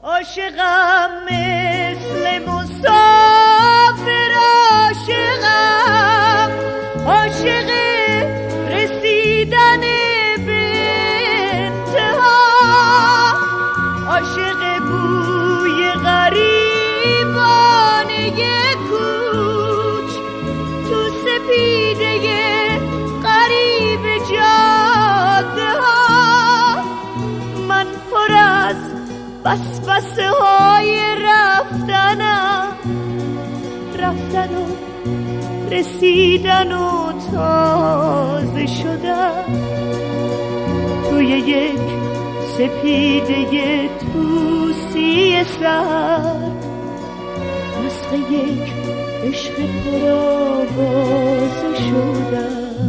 عاشقم مثل مسافر، عاشقم عاشق رسیدن به انتها، عاشق بوی غریبانه کوچ تو سپیده غریب جاده ها. من پر از بسبسه های رفتنم، رفتن و رسیدن و تازه شدن توی یک سپیده توسی سر، مسخ یک عشق پرآوازه شدن.